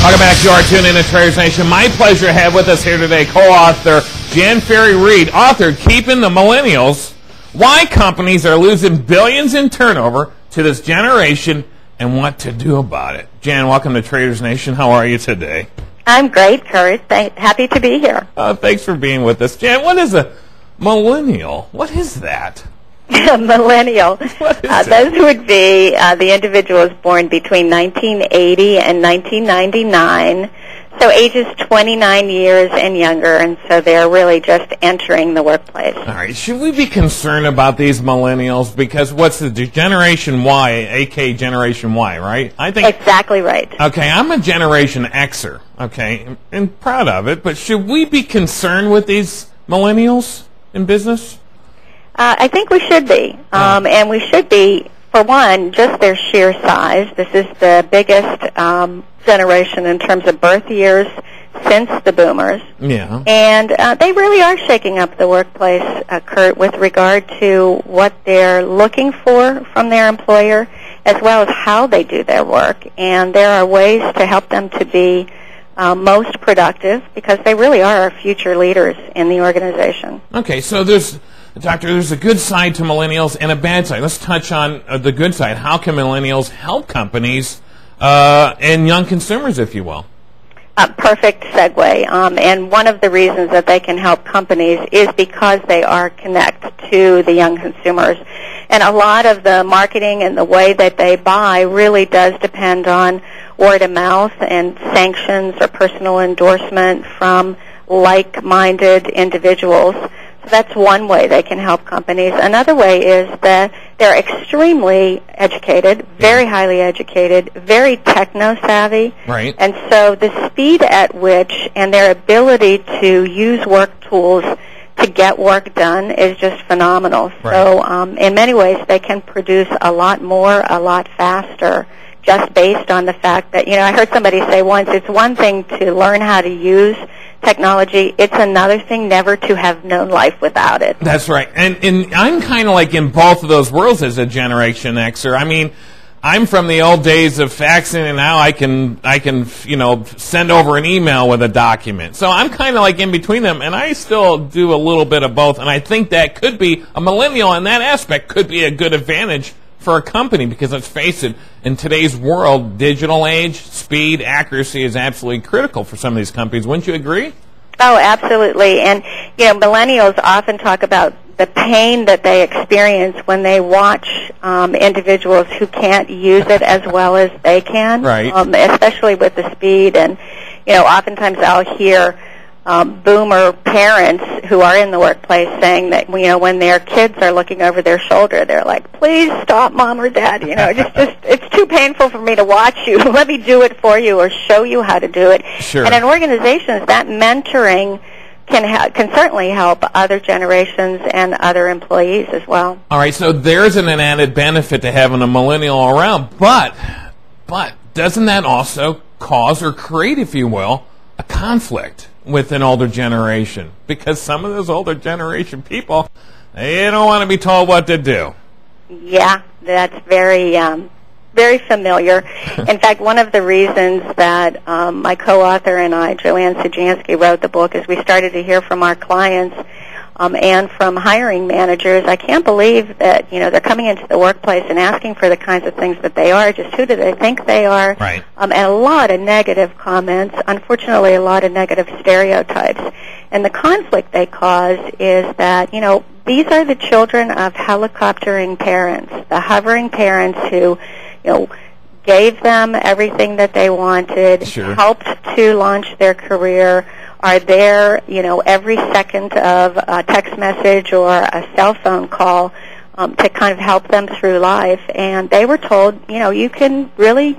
Welcome back. You are tuned in to Traders Nation. My pleasure to have with us here today co-author Jan Ferri-Reed, author Keeping the Millennials, Why Companies Are Losing Billions in Turnover to This Generation and What to Do About It. Jan, welcome to Traders Nation. How are you today? I'm great, Kurt. Happy to be here. Thanks for being with us. Jan, what is a millennial? What is that? Millennial. Those would be the individuals born between 1980 and 1999, so ages 29 years and younger, and so they're really just entering the workplace. All right. Should we be concerned about these millennials? Because what's the Generation Y, a.k.a. Generation Y, right? I think exactly right. Okay, I'm a Generation Xer, okay, and proud of it, but should we be concerned with these millennials in business? I think we should be, and we should be, for one, just their sheer size. This is the biggest generation in terms of birth years since the boomers. Yeah. And they really are shaking up the workplace, Kurt, with regard to what they're looking for from their employer, as well as how they do their work. And there are ways to help them to be most productive, because they really are our future leaders in the organization. Okay, so there's a good side to millennials and a bad side. Let's touch on the good side. How can millennials help companies and young consumers, if you will? Perfect segue. And one of the reasons that they can help companies is because they are connected to the young consumers. And a lot of the marketing and the way that they buy really does depend on word of mouth and sanctions or personal endorsement from like-minded individuals. So that's one way they can help companies. Another way is that they're extremely educated, very highly educated, very techno-savvy. Right. And so the speed at which and their ability to use work tools to get work done is just phenomenal. Right. So in many ways they can produce a lot more, a lot faster, just based on the fact that, I heard somebody say once, it's one thing to learn how to use technology, it's another thing never to have known life without it. That's right. And I'm kind of like in both of those worlds as a Generation Xer. I mean, I'm from the old days of faxing, and now I can send over an email with a document. So I'm kind of like in between them, and I still do a little bit of both. And I think that could be a millennial in that aspect could be a good advantage for a company, because let's face it, in today's world, digital age, speed, accuracy is absolutely critical for some of these companies. Wouldn't you agree? Oh, absolutely. And, millennials often talk about the pain that they experience when they watch individuals who can't use it as well as they can, right. Especially with the speed. And, oftentimes I'll hear boomer parents who are in the workplace saying that, when their kids are looking over their shoulder, they're like, please stop, Mom or Dad. Just it's too painful for me to watch you. Let me do it for you or show you how to do it. Sure. And in organizations, that mentoring can certainly help other generations and other employees as well. All right, so there's an added benefit to having a millennial around, but doesn't that also cause or create, if you will, a conflict with an older generation? Because some of those older generation people, they don't want to be told what to do. Yeah, that's very familiar. In fact, one of the reasons that my co-author and I, Joanne Sujansky, wrote the book is we started to hear from our clients and from hiring managers. I can't believe that, they're coming into the workplace and asking for the kinds of things that they are. Just who do they think they are? Right. And a lot of negative comments, unfortunately a lot of negative stereotypes. And the conflict they cause is that, these are the children of helicoptering parents, the hovering parents who, gave them everything that they wanted, sure. helped to launch their career, are there, every second of a text message or a cell phone call to kind of help them through life. And they were told, you can really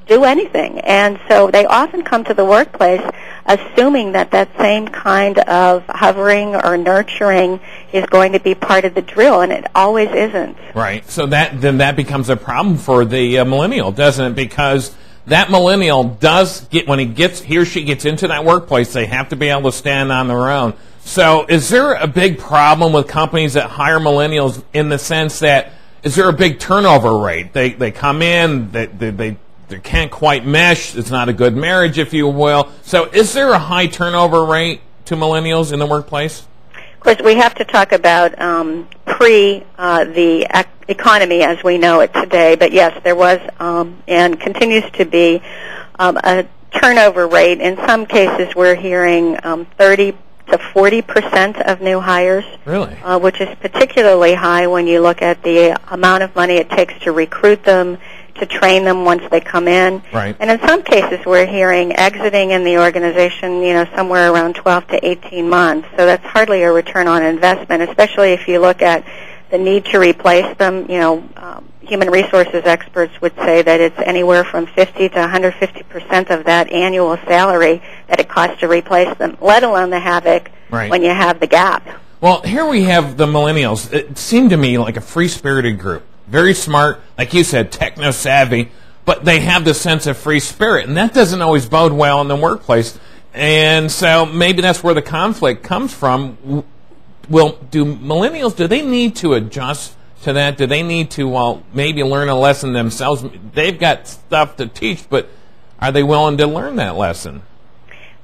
do anything. And so they often come to the workplace assuming that that same kind of hovering or nurturing is going to be part of the drill, and it always isn't. Right. So that becomes a problem for the millennial, doesn't it? Because that millennial does get, when he or she gets into that workplace, they have to be able to stand on their own. So is there a big problem with companies that hire millennials in the sense that, is there a big turnover rate? They come in, they they can't quite mesh. It's not a good marriage, if you will. So is there a high turnover rate to millennials in the workplace? Of course, we have to talk about the economy as we know it today. But yes, there was and continues to be a turnover rate. In some cases, we're hearing 30 to 40% of new hires. Really? Which is particularly high when you look at the amount of money it takes to recruit them, to train them once they come in. Right. And in some cases, we're hearing exiting in the organization, somewhere around 12 to 18 months. So that's hardly a return on investment, especially if you look at the need to replace them. Human resources experts would say that it's anywhere from 50 to 150% of that annual salary that it costs to replace them, let alone the havoc when you have the gap. Well, here we have the millennials. It seemed to me like a free-spirited group. Very smart, like you said, techno-savvy, but they have the sense of free spirit, and that doesn't always bode well in the workplace. And so maybe that's where the conflict comes from. Well, do millennials, do they need to adjust to that? Do they need to, maybe learn a lesson themselves? They've got stuff to teach, but are they willing to learn that lesson?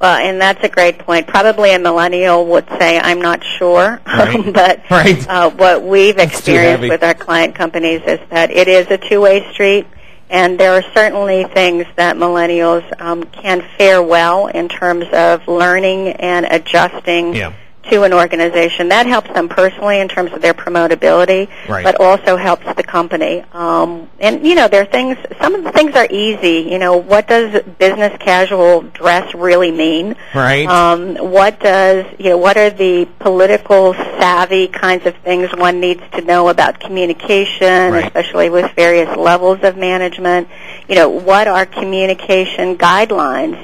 Well, and that's a great point. Probably a millennial would say, I'm not sure. Right. But what we've experienced with our client companies is that it is a two-way street, and there are certainly things that millennials can fare well in terms of learning and adjusting to an organization. That helps them personally in terms of their promotability, but also helps the company. And, there are things, some of the things are easy. What does business casual dress really mean? Right. What are the political savvy kinds of things one needs to know about communication, especially with various levels of management? What are communication guidelines?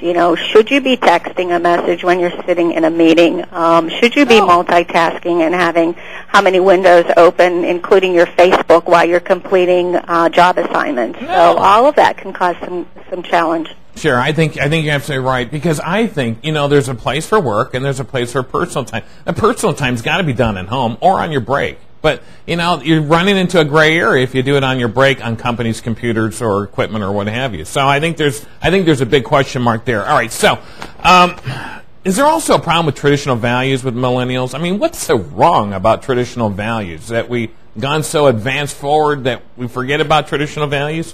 Should you be texting a message when you're sitting in a meeting? Should you be multitasking and having how many windows open, including your Facebook, while you're completing job assignments? So all of that can cause some challenge. Sure, I think you're absolutely right, because I think, there's a place for work and there's a place for personal time. The personal time's got to be done at home or on your break. But, you're running into a gray area if you do it on your break on companies' computers or equipment or what have you. So I think there's a big question mark there. All right, so is there also a problem with traditional values with millennials? I mean, what's so wrong about traditional values? That we've gone so advanced forward that we forget about traditional values?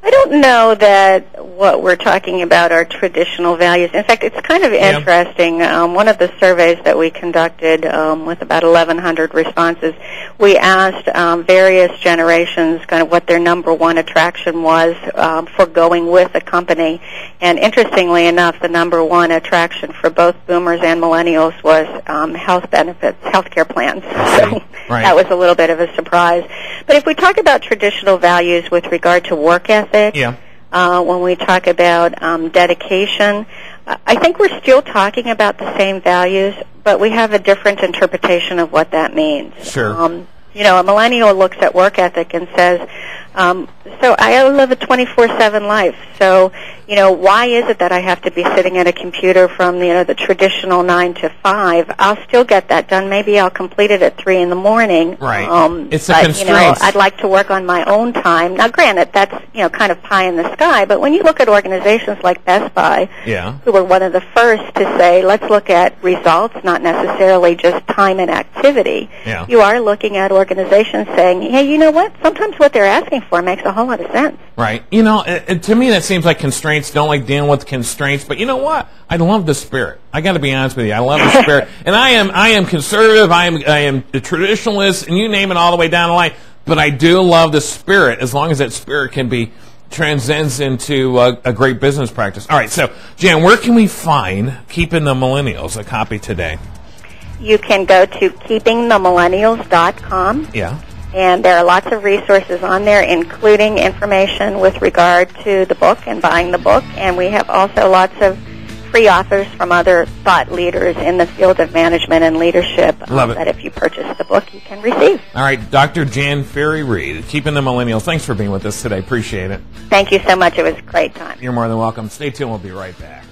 I don't know that what we're talking about are traditional values. In fact, it's kind of interesting. One of the surveys that we conducted with about 1,100 responses, we asked various generations kind of what their number one attraction was for going with a company. And interestingly enough, the number one attraction for both boomers and millennials was health benefits, health care plans. So that was a little bit of a surprise. But if we talk about traditional values with regard to work ethic, when we talk about dedication, I think we're still talking about the same values, but we have a different interpretation of what that means. Sure. A millennial looks at work ethic and says, so I live a 24/7 life. So, why is it that I have to be sitting at a computer from, the traditional 9 to 5? I'll still get that done. Maybe I'll complete it at 3 in the morning. Right. It's a constraint. I'd like to work on my own time. Now, granted, that's, kind of pie in the sky, but when you look at organizations like Best Buy, who were one of the first to say, let's look at results, not necessarily just time and activity, you are looking at organizations saying, hey, you know what? Sometimes what they're asking for makes a whole lot of sense. Right. To me that seems like constraints. Don't like dealing with constraints. But you know what? I love the spirit. I got to be honest with you. I love the spirit. And I am conservative. I am a traditionalist, and you name it all the way down the line. But I do love the spirit, as long as that spirit can be transcends into a great business practice. All right. So, Jan, where can we find Keeping the Millennials, a copy today? You can go to keepingthemillennials.com. Yeah. And there are lots of resources on there, including information with regard to the book and buying the book. And we have also lots of free offers from other thought leaders in the field of management and leadership that if you purchase the book, you can receive. All right, Dr. Jan Ferri-Reed, Keeping the Millennials. Thanks for being with us today. Appreciate it. Thank you so much. It was a great time. You're more than welcome. Stay tuned. We'll be right back.